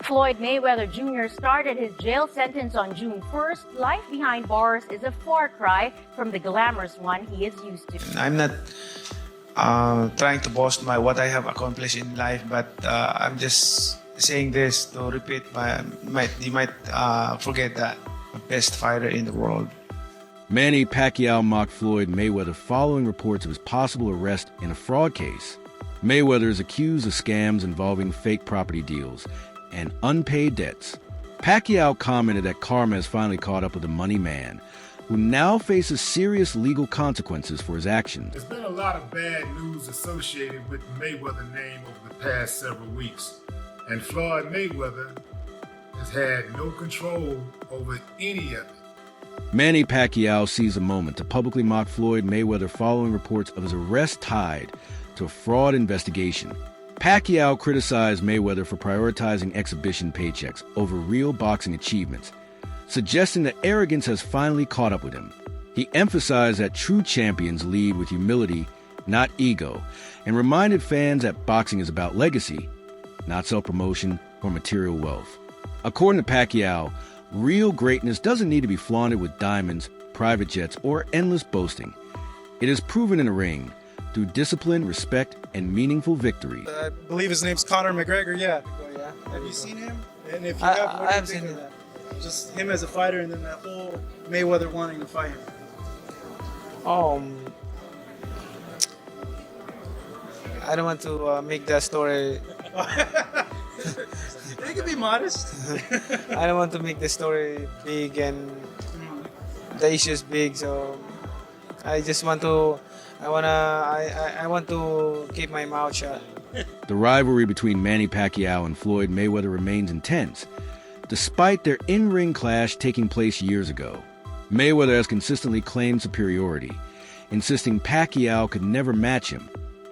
Floyd Mayweather Jr. started his jail sentence on June 1st. Life behind bars is a far cry from the glamorous one he is used to. I'm not trying to boast what I have accomplished in life, but I'm just saying this to repeat you might forget that the best fighter in the world. Manny Pacquiao mocked Floyd Mayweather following reports of his possible arrest in a fraud case. Mayweather is accused of scams involving fake property deals and unpaid debts. Pacquiao commented that karma has finally caught up with the money man, who now faces serious legal consequences for his actions. There's been a lot of bad news associated with the Mayweather name over the past several weeks, and Floyd Mayweather has had no control over any of it. Manny Pacquiao seized a moment to publicly mock Floyd Mayweather following reports of his arrest tied to a fraud investigation. Pacquiao criticized Mayweather for prioritizing exhibition paychecks over real boxing achievements, suggesting that arrogance has finally caught up with him. He emphasized that true champions lead with humility, not ego, and reminded fans that boxing is about legacy, not self-promotion or material wealth. According to Pacquiao, real greatness doesn't need to be flaunted with diamonds, private jets, or endless boasting. It is proven in the ring through discipline, respect, and meaningful victory. I believe his name's Conor McGregor, yeah. Have you seen him? And if you have, what do you think of that? Just him as a fighter and then that whole Mayweather wanting to fight him. I don't want to make that story. They can be modest. I don't want to make the story big and the issues big. So I just want to. I want to keep my mouth shut. The rivalry between Manny Pacquiao and Floyd Mayweather remains intense, despite their in-ring clash taking place years ago. Mayweather has consistently claimed superiority, insisting Pacquiao could never match him,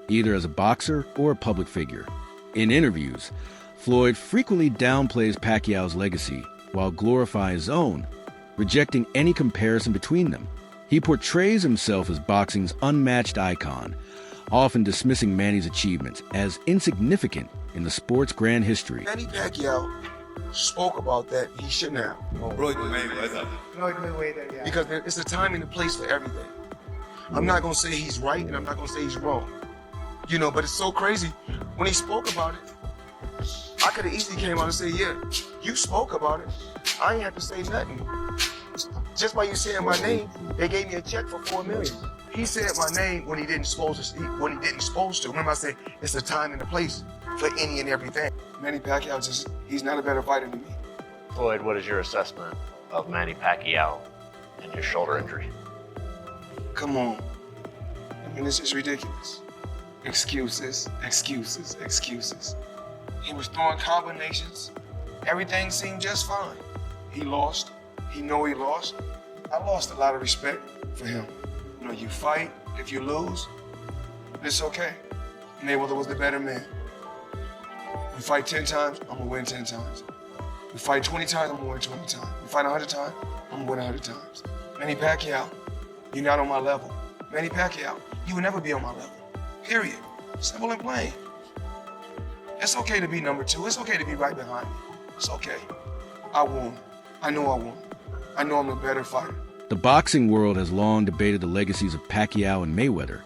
either as a boxer or a public figure. In interviews, Floyd frequently downplays Pacquiao's legacy while glorifying his own, rejecting any comparison between them. He portrays himself as boxing's unmatched icon, often dismissing Manny's achievements as insignificant in the sport's grand history. Manny Pacquiao spoke about that. He shouldn't have. Floyd Mayweather. Floyd Mayweather, yeah. Because it's a time and a place for everything. I'm not going to say he's right and I'm not going to say he's wrong. You know, but it's so crazy. When he spoke about it, I could have easily came out and said, yeah, you spoke about it. I ain't have to say nothing. Just by you saying my name, they gave me a check for $4 million. He said my name when he didn't supposed to. Remember I said, it's a time and a place for any and everything. Manny Pacquiao he's not a better fighter than me. Floyd, what is your assessment of Manny Pacquiao and his shoulder injury? Come on. I mean, this is ridiculous. Excuses, excuses, excuses. He was throwing combinations. Everything seemed just fine. He lost. He know he lost. I lost a lot of respect for him. You know, you fight. If you lose, it's okay. Mayweather was the better man. We fight 10 times, I'm gonna win 10 times. We fight 20 times, I'm gonna win 20 times. We fight 100 times, I'm gonna win 100 times. Manny Pacquiao, you're not on my level. Manny Pacquiao, you will never be on my level. Period. Simple and plain. It's okay to be number 2. It's okay to be right behind me. It's okay. I won. I know I won. I know I'm a better fighter. The boxing world has long debated the legacies of Pacquiao and Mayweather,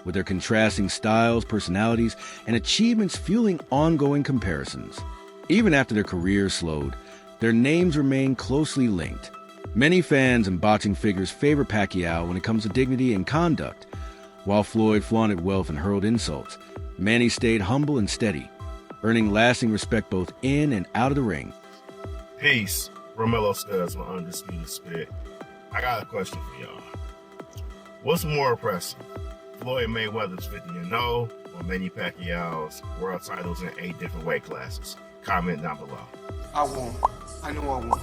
with their contrasting styles, personalities, and achievements fueling ongoing comparisons. Even after their careers slowed, their names remain closely linked. Many fans and boxing figures favor Pacquiao when it comes to dignity and conduct. While Floyd flaunted wealth and hurled insults, Manny stayed humble and steady, earning lasting respect both in and out of the ring. Peace. Romello Studs with Undisputed Spit. I got a question for y'all. What's more impressive? Floyd Mayweather's 50-0 or Manny Pacquiao's world titles in 8 different weight classes? Comment down below. I won. I know I won.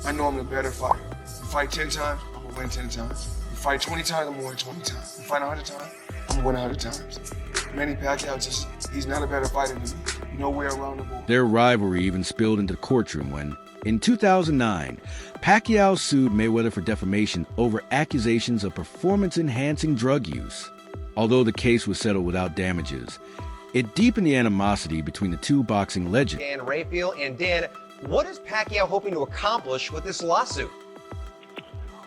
I know I'm the better fighter. We fight 10 times, I'm gonna win 10 times. We fight 20 times, I'm gonna win 20 times. We fight 100 times, I'm gonna win 100 times. Manny Pacquiao he's not a better fighter than me. Nowhere around the board. Their rivalry even spilled into the courtroom when, in 2009, Pacquiao sued Mayweather for defamation over accusations of performance-enhancing drug use. Although the case was settled without damages, It deepened the animosity between the two boxing legends. Dan Rayfield. And Dan, what is Pacquiao hoping to accomplish with this lawsuit?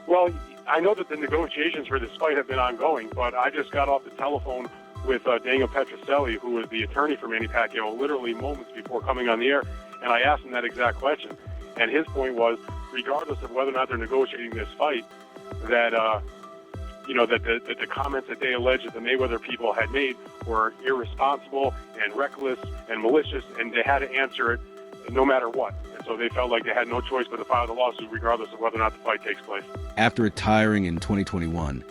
Well, I know that the negotiations for this fight have been ongoing, but I just got off the telephone with Daniel Petrocelli, who was the attorney for Manny Pacquiao, literally moments before coming on the air, and I asked him that exact question. And his point was, regardless of whether or not they're negotiating this fight, that that the comments that they allege that the Mayweather people had made were irresponsible and reckless and malicious, and they had to answer it no matter what. And so they felt like they had no choice but to file the lawsuit regardless of whether or not the fight takes place. After retiring in 2021,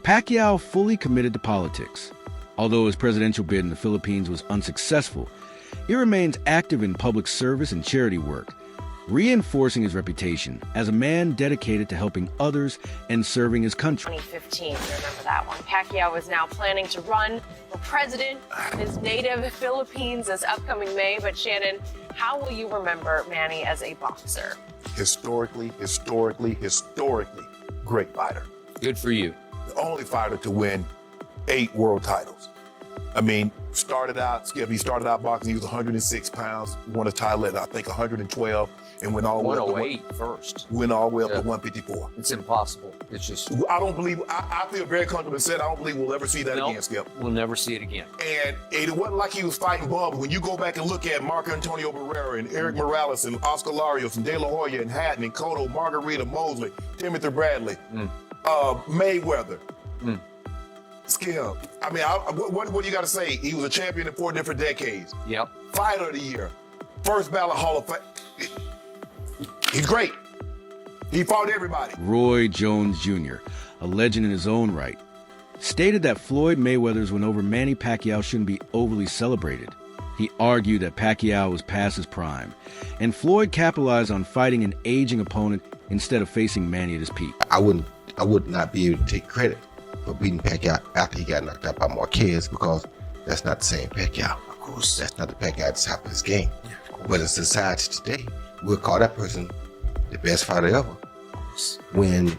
Pacquiao fully committed to politics. Although his presidential bid in the Philippines was unsuccessful, he remains active in public service and charity work, reinforcing his reputation as a man dedicated to helping others and serving his country. 2015, you remember that one. Pacquiao is now planning to run for president in his native Philippines this upcoming May. But Shannon, how will you remember Manny as a boxer? Historically great fighter. Good for you. The only fighter to win 8 world titles. I mean, he started out boxing, he was 106 pounds, won a title at, I think, 112, and went all the way up to 108 first. Went all the way up to 154. It's impossible. It's just... I don't believe, I feel very comfortable and said, I don't believe we'll ever see that again, Skip. We'll never see it again. And it wasn't like he was fighting Bubba. When you go back and look at Marco Antonio Barrera and Eric Morales and Oscar Larios and De La Hoya and Hatton and Cotto, Margarita, Mosley, Timothy Bradley, Mayweather. Skip. I mean, what do you got to say? He was a champion in 4 different decades. Yep. Fighter of the year. First ballot Hall of Fame. He's great. He fought everybody. Roy Jones Jr., a legend in his own right, stated that Floyd Mayweather's win over Manny Pacquiao shouldn't be overly celebrated. He argued that Pacquiao was past his prime, and Floyd capitalized on fighting an aging opponent instead of facing Manny at his peak. I would not be able to take credit for beating Pacquiao after he got knocked out by Marquez, because that's not the same Pacquiao. Of course, that's not the Pacquiao at the top of his game. But in society today, we'll call that person the best fighter ever. When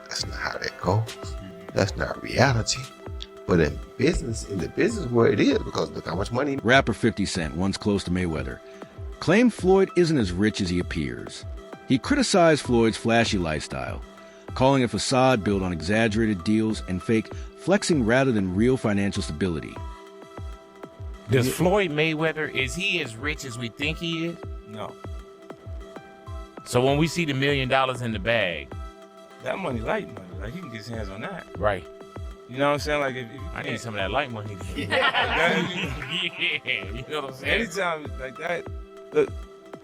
that's not how that goes. That's not reality. But in the business world, it is, because look how much money. Rapper 50 Cent, once close to Mayweather, claimed Floyd isn't as rich as he appears. He criticized Floyd's flashy lifestyle, calling a facade built on exaggerated deals and fake flexing rather than real financial stability. Does Floyd Mayweather, is he as rich as we think he is? No. So when we see the $1 million in the bag, that money, light money, like he can get his hands on that. Right. You know what I'm saying? Like, if I need some of that light money. Yeah, you know what I'm saying? Anytime like that, look,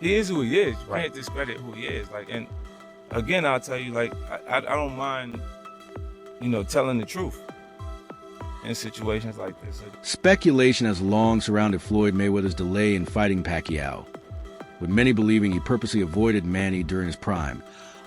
he is who he is. You Right. can't discredit who he is. Like, and again, I'll tell you, like, I don't mind, telling the truth in situations like this. Speculation has long surrounded Floyd Mayweather's delay in fighting Pacquiao, with many believing he purposely avoided Manny during his prime,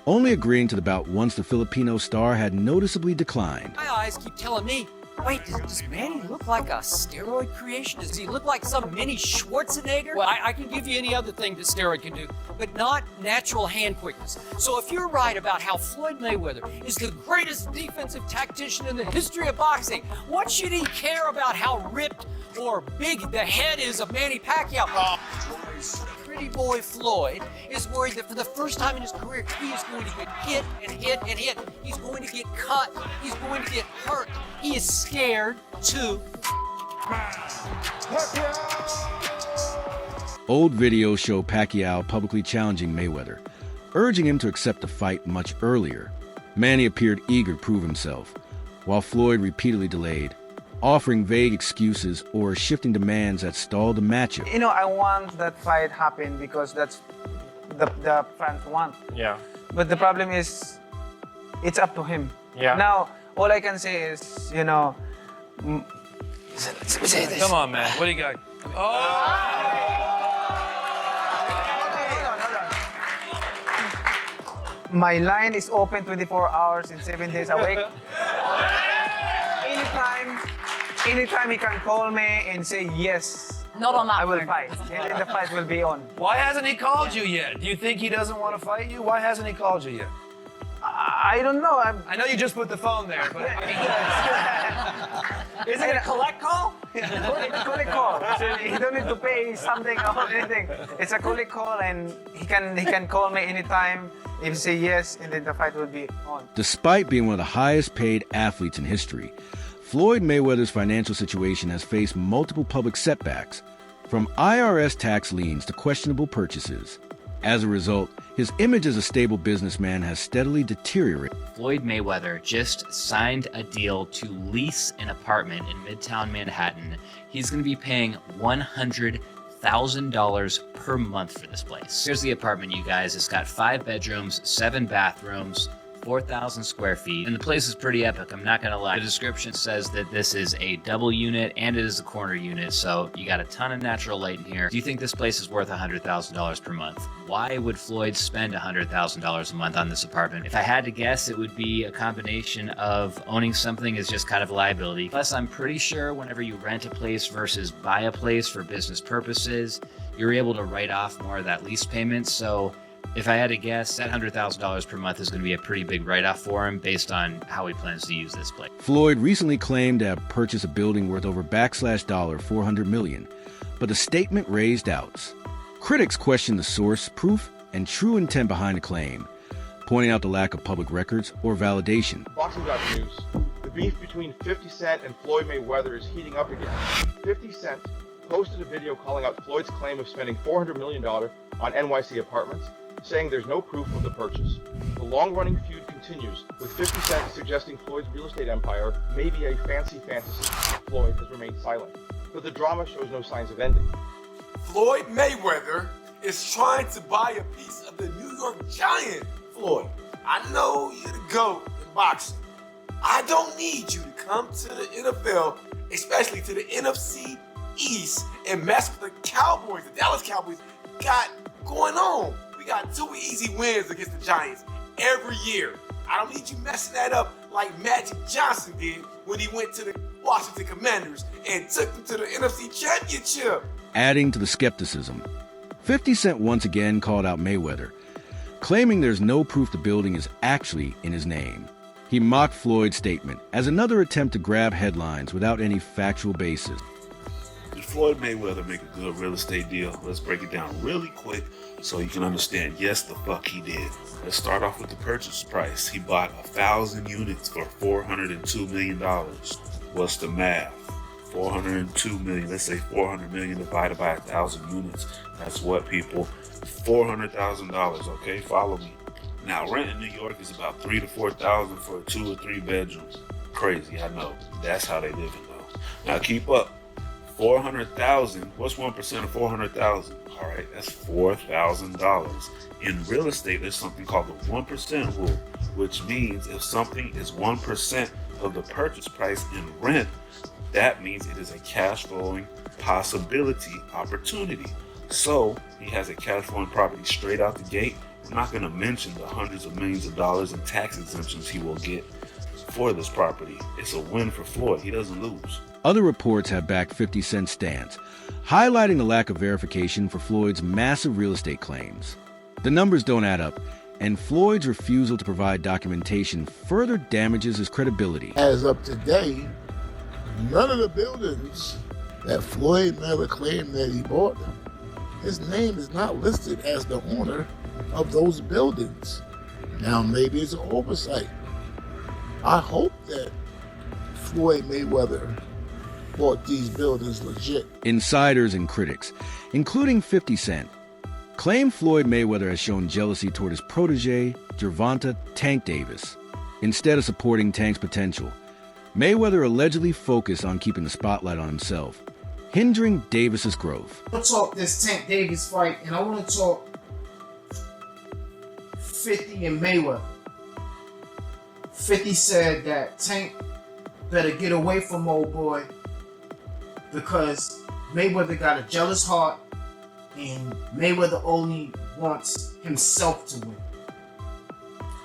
only agreeing to the bout once the Filipino star had noticeably declined. My eyes keep telling me, wait, does Manny look like a steroid creation? Does he look like some mini Schwarzenegger? Well, I can give you any other thing that steroid can do, but not natural hand quickness. So if you're right about how Floyd Mayweather is the greatest defensive tactician in the history of boxing, what should he care about how ripped or big the head is of Manny Pacquiao? Pretty boy Floyd is worried that for the first time in his career, he is going to get hit and hit and hit. He's going to get cut. He's going to get hurt. He is scared to. Old videos show Pacquiao publicly challenging Mayweather, urging him to accept the fight much earlier. Manny appeared eager to prove himself, while Floyd repeatedly delayed, offering vague excuses or shifting demands that stalled the matchup. I want that fight happen because that's the fans want. Yeah. But the problem is, it's up to him. Yeah. Now, all I can say is, let me say this. Come on, man. What do you got? My line is open 24 hours and 7 days a week. Anytime he can call me and say yes. Not on that I will one. fight. And then the fight will be on. Why hasn't he called you yet? Do you think he doesn't want to fight you? Why hasn't he called you yet? I don't know. I know you just put the phone there, but Is it a collect call? It's a colleague call. So he don't need to pay something or anything. It's a colleague call, and he can call me anytime. If he say yes, and then the fight will be on. Despite being one of the highest paid athletes in history, Floyd Mayweather's financial situation has faced multiple public setbacks, from IRS tax liens to questionable purchases. As a result, his image as a stable businessman has steadily deteriorated. Floyd Mayweather just signed a deal to lease an apartment in Midtown Manhattan. He's going to be paying $100,000 per month for this place. Here's the apartment, you guys. It's got 5 bedrooms, 7 bathrooms, 4,000 square feet, and the place is pretty epic, I'm not gonna lie. The description says that this is a double unit and it is a corner unit, so you got a ton of natural light in here. Do you think this place is worth $100,000 per month? Why would Floyd spend $100,000 a month on this apartment? If I had to guess, it would be a combination of owning something is just kind of a liability. Plus, I'm pretty sure whenever you rent a place versus buy a place for business purposes, you're able to write off more of that lease payment, so if I had to guess, that $100,000 per month is going to be a pretty big write-off for him based on how he plans to use this place. Floyd recently claimed to have purchased a building worth over $400 million, but the statement raised doubts. Critics question the source, proof, and true intent behind the claim, pointing out the lack of public records or validation. Boxing.news. The beef between 50 Cent and Floyd Mayweather is heating up again. 50 Cent posted a video calling out Floyd's claim of spending $400 million on NYC apartments, saying there's no proof of the purchase. The long-running feud continues, with 50 Cent suggesting Floyd's real estate empire may be a fancy fantasy. Floyd has remained silent, but the drama shows no signs of ending. Floyd Mayweather is trying to buy a piece of the New York Giant. Floyd, I know you're the GOAT in boxing. I don't need you to come to the NFL, especially to the NFC East, and mess with the Cowboys, the Dallas Cowboys got going on. We got 2 easy wins against the Giants every year. I don't need you messing that up like Magic Johnson did when he went to the Washington Commanders and took them to the NFC Championship. Adding to the skepticism, 50 Cent once again called out Mayweather, claiming there's no proof the building is actually in his name. He mocked Floyd's statement as another attempt to grab headlines without any factual basis. Did Floyd Mayweather make a good real estate deal? Let's break it down really quick so you can understand. Yes, the fuck he did. Let's start off with the purchase price. He bought 1,000 units for $402 million. What's the math? 402 million. Let's say 400 million divided by 1,000 units. That's what, people? $400,000. Okay, follow me. Now, rent in New York is about $3,000 to $4,000 for a 2 or 3 bedrooms. Crazy, I know. That's how they live in though. Now keep up. 400,000. What's 1% of 400,000? All right, that's $4,000. In real estate, there's something called the 1% rule, which means if something is 1% of the purchase price in rent, that means it is a cash flowing possibility, opportunity. So he has a cash flowing property straight out the gate. I'm not going to mention the hundreds of millions of dollars in tax exemptions he will get for this property. It's a win for Floyd. He doesn't lose. Other reports have backed 50 Cent's stance, highlighting the lack of verification for Floyd's massive real estate claims. The numbers don't add up, and Floyd's refusal to provide documentation further damages his credibility. As of today, none of the buildings that Floyd Mayweather claimed that he bought, his name is not listed as the owner of those buildings. Now, maybe it's an oversight. I hope that Floyd Mayweather bought these buildings legit. Insiders and critics, including 50 Cent, claim Floyd Mayweather has shown jealousy toward his protege, Gervonta Tank Davis. Instead of supporting Tank's potential, Mayweather allegedly focused on keeping the spotlight on himself, hindering Davis's growth. I want to talk this Tank Davis fight, and I want to talk 50 and Mayweather. 50 said that Tank better get away from old boy because Mayweather got a jealous heart and Mayweather only wants himself to win.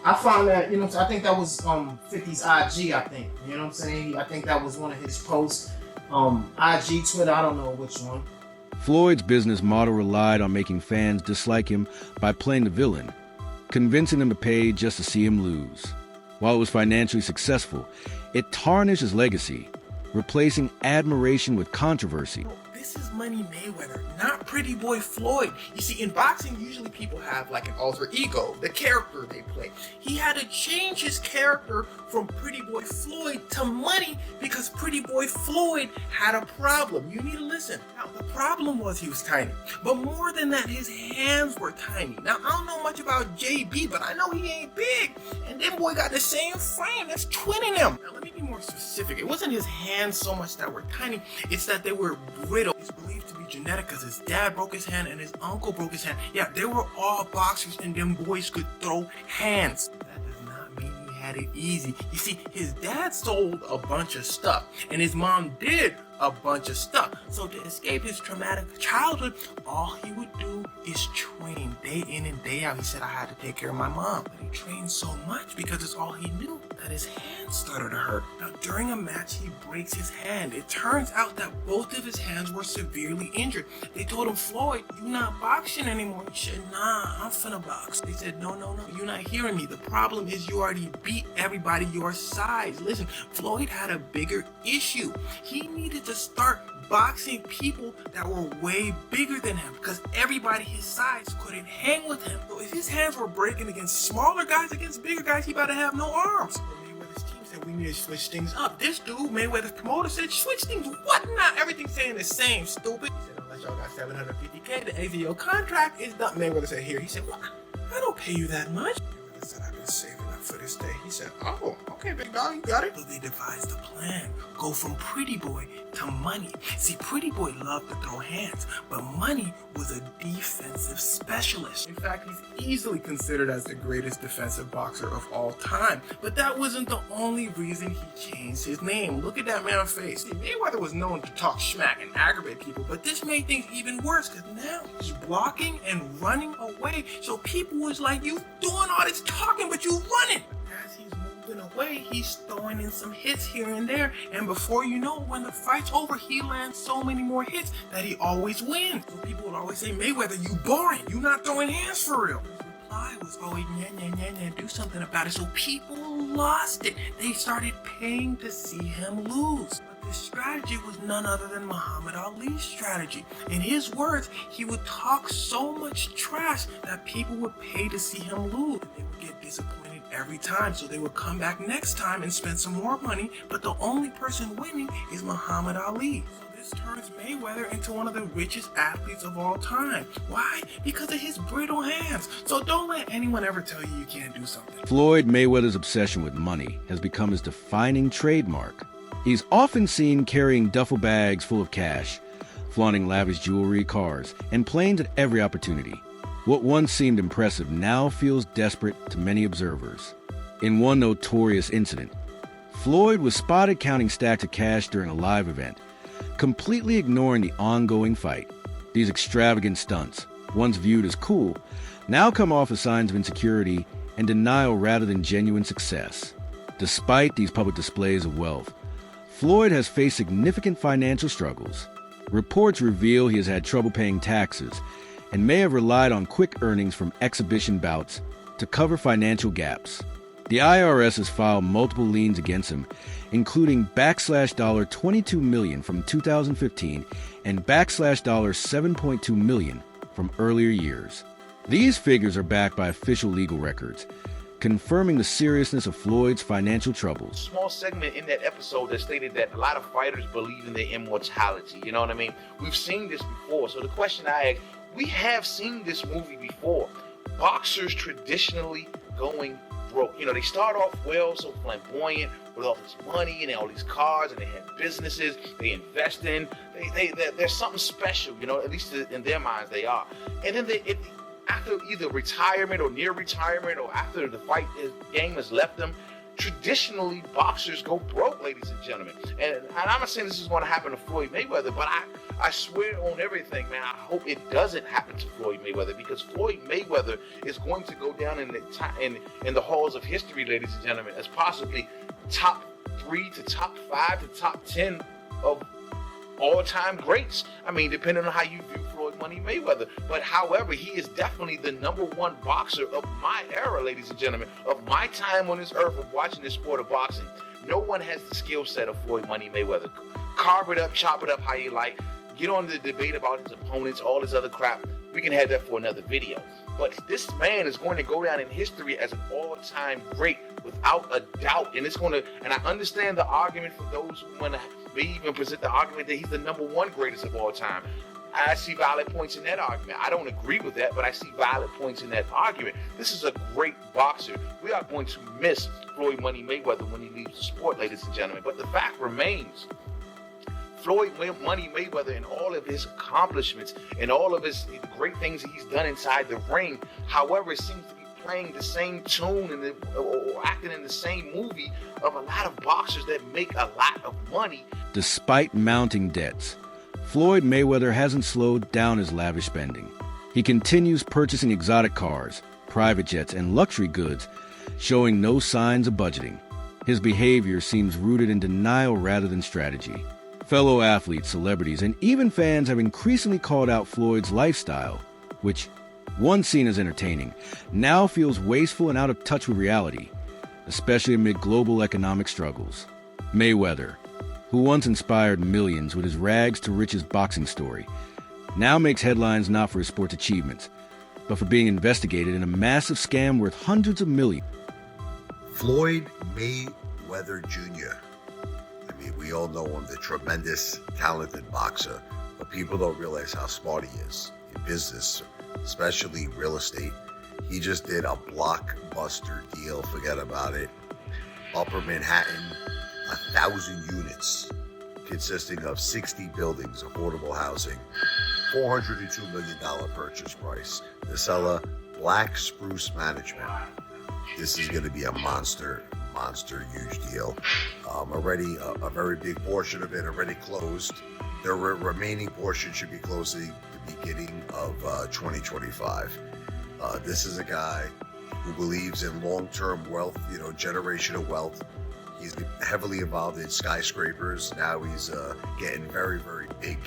I found that, I think that was 50's IG, I think. You know what I'm saying? I think that was one of his posts. IG, Twitter, I don't know which one. Floyd's business model relied on making fans dislike him by playing the villain, convincing them to pay just to see him lose. While it was financially successful, it tarnished his legacy. replacing admiration with controversy. This is Money Mayweather, not Pretty Boy Floyd. You see, in boxing, usually people have like an alter ego, the character they play. He had to change his character from Pretty Boy Floyd to Money because Pretty Boy Floyd had a problem. You need to listen. Now, the problem was he was tiny. But more than that, his hands were tiny. Now, I don't know much about JB, but I know he ain't big. And them boy got the same frame. That's twinning him. Now, let me be more specific. It wasn't his hands so much that were tiny. It's that they were brittle. It's believed to be genetic because his dad broke his hand and his uncle broke his hand. Yeah, they were all boxers and them boys could throw hands. That does not mean he had it easy. You see, his dad sold a bunch of stuff and his mom did a bunch of stuff. So to escape his traumatic childhood, all he would do is train day in and day out. He said, I had to take care of my mom. But he trained so much because it's all he knew that his hand started to hurt. Now during a match, he breaks his hand. It turns out that both of his hands were severely injured. They told him, Floyd, you're not boxing anymore. He said, nah, I'm finna box. They said, no, you're not hearing me. The problem is you already beat everybody your size. Listen, Floyd had a bigger issue. He needed to start boxing people that were way bigger than him because everybody his size couldn't hang with him. So if his hands were breaking against smaller guys, against bigger guys, he about to have no arms. Mayweather's team said we need to switch things up. This dude, Mayweather's promoter, said switch things. What not? Everything's saying the same, stupid. He said unless y'all got $750K, the end of your contract is done. Mayweather said here. He said, what? I don't pay you that much. Mayweather said I've been saving up for this day. He said, oh, okay, big dog, you got it. So they devised a plan. Go from Pretty Boy to Money. See, Pretty Boy loved to throw hands, but Money was a defensive specialist. In fact, he's easily considered as the greatest defensive boxer of all time. But that wasn't the only reason he changed his name. Look at that man's face. See, Mayweather was known to talk smack and aggravate people, but this made things even worse because now he's blocking and running away. So people was like, you doing all this talking, but you running. As he's moving away, he's throwing in some hits here and there, and before you know, when the fight's over, he lands so many more hits that he always wins. So people would always say, Mayweather, you boring. You not throwing hands for real. His reply was always, nah, do something about it. So people lost it. They started paying to see him lose. But this strategy was none other than Muhammad Ali's strategy. In his words, he would talk so much trash that people would pay to see him lose. They would get disappointed every time, so they would come back next time and spend some more money, but the only person winning is Muhammad Ali. So this turns Mayweather into one of the richest athletes of all time. Why? Because of his brittle hands. So don't let anyone ever tell you can't do something. Floyd Mayweather's obsession with money has become his defining trademark. He's often seen carrying duffel bags full of cash, flaunting lavish jewelry, cars, and planes at every opportunity. What once seemed impressive now feels desperate to many observers. In one notorious incident, Floyd was spotted counting stacks of cash during a live event, completely ignoring the ongoing fight. These extravagant stunts, once viewed as cool, now come off as signs of insecurity and denial rather than genuine success. Despite these public displays of wealth, Floyd has faced significant financial struggles. Reports reveal he has had trouble paying taxes and may have relied on quick earnings from exhibition bouts to cover financial gaps. The IRS has filed multiple liens against him, including $22 million from 2015 and $7.2 million from earlier years. These figures are backed by official legal records, confirming the seriousness of Floyd's financial troubles. Small segment in that episode that stated that a lot of fighters believe in their immortality. You know what I mean? We've seen this before. So the question I ask, we have seen this movie before. Boxers traditionally going broke. You know, they start off well, so flamboyant, with all this money and all these cars, and they have businesses they invest in. There's something special, you know, at least in their minds they are. And then after either retirement or near retirement or after the fight game has left them, traditionally boxers go broke, ladies and gentlemen. And I'm not saying this is going to happen to Floyd Mayweather, but I swear on everything, man, I hope it doesn't happen to Floyd Mayweather, because Floyd Mayweather is going to go down in the halls of history, ladies and gentlemen, as possibly top 3 to top 5 to top 10 of all-time greats. I mean, depending on how you view Floyd Money Mayweather. But however, he is definitely the #1 boxer of my era, ladies and gentlemen, of my time on this earth of watching this sport of boxing. No one has the skill set of Floyd Money Mayweather. Carve it up, chop it up how you like. Get on the debate about his opponents, all this other crap. We can have that for another video. But this man is going to go down in history as an all-time great without a doubt. And I understand the argument for those who want to maybe even present the argument that he's the #1 greatest of all time. I see valid points in that argument. I don't agree with that, but I see valid points in that argument. This is a great boxer. We are going to miss Floyd Money Mayweather when he leaves the sport, ladies and gentlemen. But the fact remains, Floyd Money Mayweather and all of his accomplishments and all of his great things that he's done inside the ring, however, it seems to be playing the same tune or acting in the same movie of a lot of boxers that make a lot of money. Despite mounting debts, Floyd Mayweather hasn't slowed down his lavish spending. He continues purchasing exotic cars, private jets, and luxury goods, showing no signs of budgeting. His behavior seems rooted in denial rather than strategy. Fellow athletes, celebrities, and even fans have increasingly called out Floyd's lifestyle, which, once seen as entertaining, now feels wasteful and out of touch with reality, especially amid global economic struggles. Mayweather, who once inspired millions with his rags-to-riches boxing story, now makes headlines not for his sports achievements, but for being investigated in a massive scam worth hundreds of millions. Floyd Mayweather Jr. I mean, we all know him, the tremendous, talented boxer, but people don't realize how smart he is in business, especially real estate. He just did a blockbuster deal, forget about it. Upper Manhattan, 1,000 units, consisting of 60 buildings, affordable housing, $402 million purchase price. The seller, Black Spruce Management. This is going to be a monster, huge deal. Already a very big portion of it already closed. The remaining portion should be closing the beginning of 2025. This is a guy who believes in long-term wealth, generational wealth. He's heavily involved in skyscrapers. Now he's getting very, very big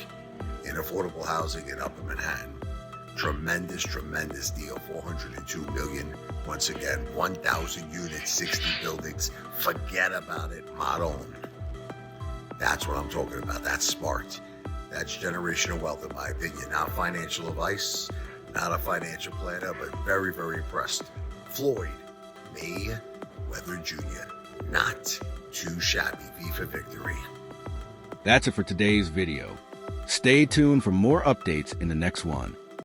in affordable housing in Upper Manhattan. Tremendous deal. $402 million. Once again, 1,000 units, 60 buildings. Forget about it. Not owned. That's what I'm talking about. That's smart. That's generational wealth, in my opinion. Not financial advice, not a financial planner, but very, very impressed. Floyd Mayweather Jr. Not too shabby. V for victory. That's it for today's video. Stay tuned for more updates in the next one.